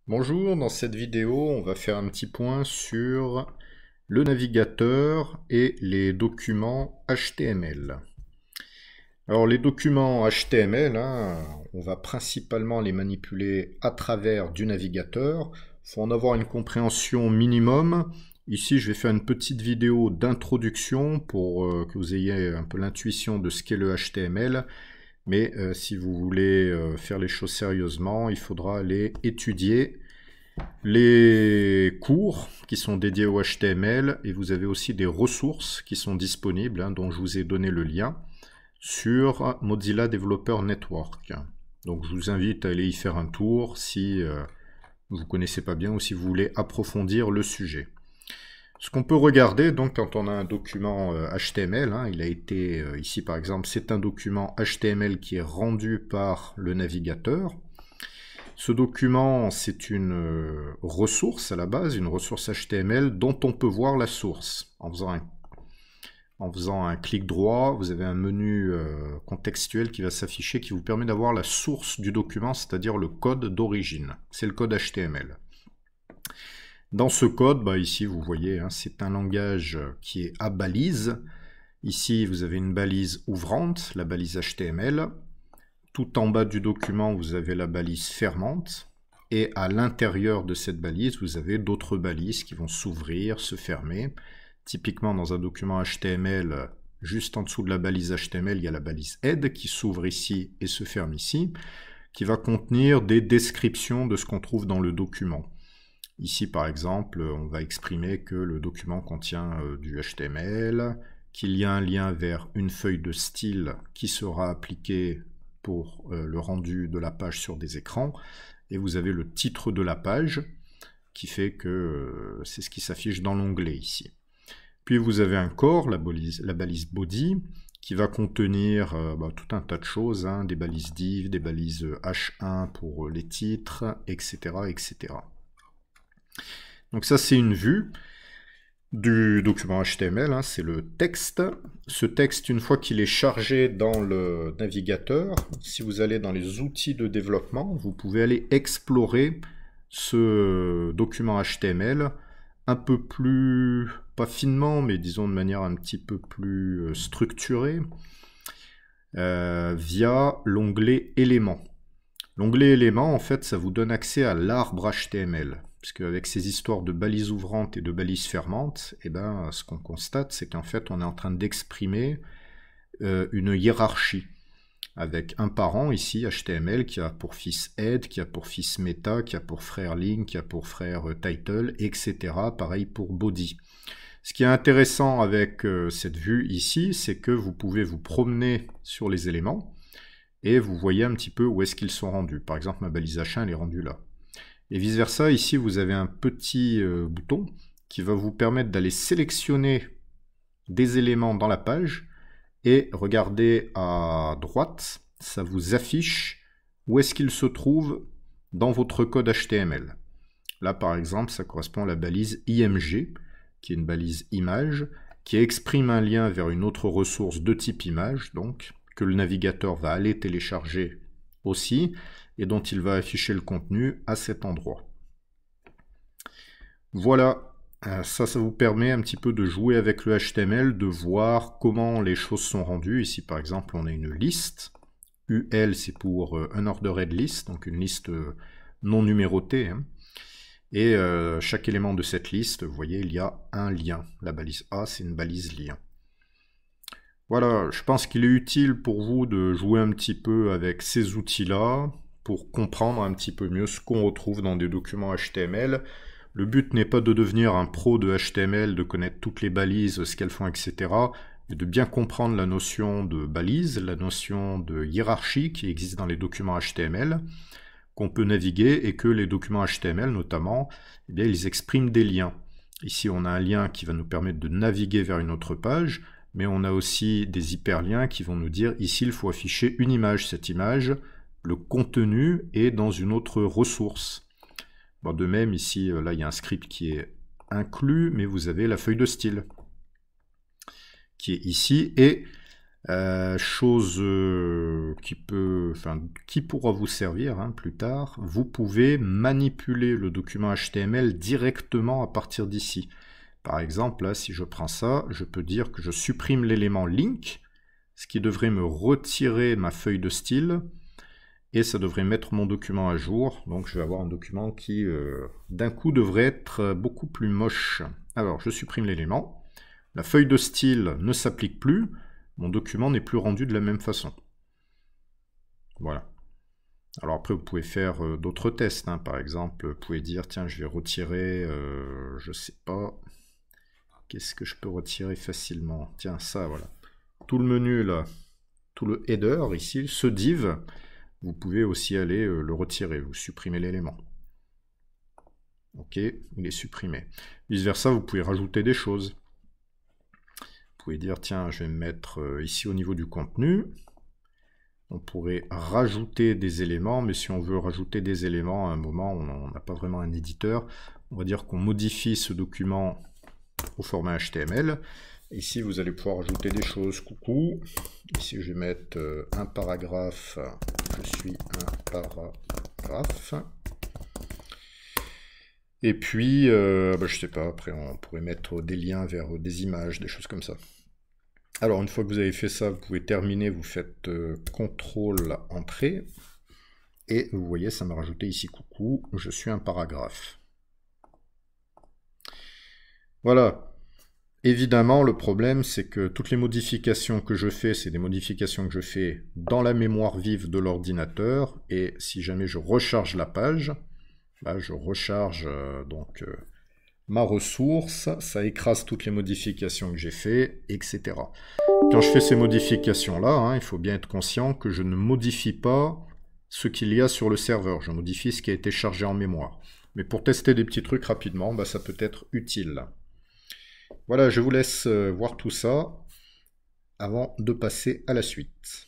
Bonjour, dans cette vidéo, on va faire un petit point sur le navigateur et les documents HTML. Alors les documents HTML, on va principalement les manipuler à travers du navigateur. Il faut en avoir une compréhension minimum. Ici, je vais faire une petite vidéo d'introduction pour que vous ayez un peu l'intuition de ce qu'est le HTML. Mais si vous voulez faire les choses sérieusement, il faudra aller étudier les cours qui sont dédiés au HTML, et vous avez aussi des ressources qui sont disponibles, dont je vous ai donné le lien, sur Mozilla Developer Network. Donc je vous invite à aller y faire un tour si vous ne connaissez pas bien ou si vous voulez approfondir le sujet. Ce qu'on peut regarder donc quand on a un document HTML, il a été, ici par exemple, c'est un document HTML qui est rendu par le navigateur. Ce document, c'est une ressource à la base, une ressource HTML dont on peut voir la source. En faisant un clic droit, vous avez un menu contextuel qui va s'afficher, qui vous permet d'avoir la source du document, c'est-à-dire le code d'origine. C'est le code HTML. Dans ce code, ici vous voyez, c'est un langage qui est à balise. Ici, vous avez une balise ouvrante, la balise HTML. Tout en bas du document, vous avez la balise fermante. Et à l'intérieur de cette balise, vous avez d'autres balises qui vont s'ouvrir, se fermer. Typiquement, dans un document HTML, juste en dessous de la balise HTML, il y a la balise head qui s'ouvre ici et se ferme ici, qui va contenir des descriptions de ce qu'on trouve dans le document. Ici, par exemple, on va exprimer que le document contient du HTML, qu'il y a un lien vers une feuille de style qui sera appliquée pour le rendu de la page sur des écrans, et vous avez le titre de la page qui fait que c'est ce qui s'affiche dans l'onglet ici. Puis vous avez un corps, la balise body, qui va contenir tout un tas de choses, des balises div, des balises h1 pour les titres, etc. etc. Donc ça c'est une vue du document HTML, c'est le texte. Ce texte, une fois qu'il est chargé dans le navigateur, si vous allez dans les outils de développement, vous pouvez aller explorer ce document HTML un peu plus, pas finement, mais disons de manière un petit peu plus structurée, via l'onglet éléments. L'onglet éléments, en fait, ça vous donne accès à l'arbre HTML. Puisque avec ces histoires de balises ouvrantes et de balises fermantes, ce qu'on constate, c'est qu'en fait, on est en train d'exprimer une hiérarchie. Avec un parent ici, HTML, qui a pour fils head, qui a pour fils meta, qui a pour frère link, qui a pour frère title, etc. Pareil pour body. Ce qui est intéressant avec cette vue ici, c'est que vous pouvez vous promener sur les éléments et vous voyez un petit peu où est-ce qu'ils sont rendus. Par exemple, ma balise H1, elle est rendue là. Et vice versa, ici vous avez un petit bouton qui va vous permettre d'aller sélectionner des éléments dans la page et regardez à droite, ça vous affiche où est-ce qu'il se trouve dans votre code HTML. Là par exemple, ça correspond à la balise IMG, qui est une balise image, qui exprime un lien vers une autre ressource de type image, donc que le navigateur va aller télécharger aussi, et dont il va afficher le contenu à cet endroit. Voilà, ça vous permet un petit peu de jouer avec le HTML, de voir comment les choses sont rendues. Ici par exemple on a une liste, UL c'est pour unordered list, donc une liste non numérotée, et chaque élément de cette liste, vous voyez, il y a un lien. La balise A c'est une balise lien. Voilà, je pense qu'il est utile pour vous de jouer un petit peu avec ces outils-là, pour comprendre un petit peu mieux ce qu'on retrouve dans des documents HTML. Le but n'est pas de devenir un pro de HTML, de connaître toutes les balises, ce qu'elles font, etc., mais de bien comprendre la notion de balise, la notion de hiérarchie qui existe dans les documents HTML, qu'on peut naviguer, et que les documents HTML, notamment, ils expriment des liens. Ici, on a un lien qui va nous permettre de naviguer vers une autre page, mais on a aussi des hyperliens qui vont nous dire, ici, il faut afficher une image. Cette image, le contenu est dans une autre ressource. De même, ici, là, il y a un script qui est inclus, mais vous avez la feuille de style qui est ici, et Chose qui pourra vous servir hein, plus tard, vous pouvez manipuler le document HTML directement à partir d'ici. Par exemple, là, si je prends ça, je peux dire que je supprime l'élément link, ce qui devrait me retirer ma feuille de style, et ça devrait mettre mon document à jour. Donc je vais avoir un document qui, d'un coup, devrait être beaucoup plus moche. Alors, je supprime l'élément. La feuille de style ne s'applique plus. Mon document n'est plus rendu de la même façon. Voilà. Alors après, vous pouvez faire d'autres tests. Hein. Par exemple, vous pouvez dire, tiens, je vais retirer, je sais pas, qu'est-ce que je peux retirer facilement? Tiens, ça, voilà. Tout le menu, là, tout le header, ici, ce div, vous pouvez aussi aller le retirer, vous supprimez l'élément. Ok, il est supprimé. Vice versa, vous pouvez rajouter des choses. Vous pouvez dire, tiens, je vais me mettre ici au niveau du contenu. On pourrait rajouter des éléments, mais si on veut rajouter des éléments à un moment, on n'a pas vraiment un éditeur. On va dire qu'on modifie ce document au format HTML. Ici, vous allez pouvoir ajouter des choses. Coucou. Ici, je vais mettre un paragraphe. Je suis un paragraphe. Et puis, je sais pas, après, on pourrait mettre des liens vers des images, des choses comme ça. Alors, une fois que vous avez fait ça, vous pouvez terminer, vous faites CTRL Entrée. Et vous voyez, ça m'a rajouté ici, coucou, je suis un paragraphe. Voilà. Évidemment, le problème, c'est que toutes les modifications que je fais, c'est des modifications que je fais dans la mémoire vive de l'ordinateur. Et si jamais je recharge la page, là, je recharge ma ressource, ça écrase toutes les modifications que j'ai fait, etc. Quand je fais ces modifications-là, hein, il faut bien être conscient que je ne modifie pas ce qu'il y a sur le serveur, je modifie ce qui a été chargé en mémoire. Mais pour tester des petits trucs rapidement, ça peut être utile. Voilà, je vous laisse voir tout ça avant de passer à la suite.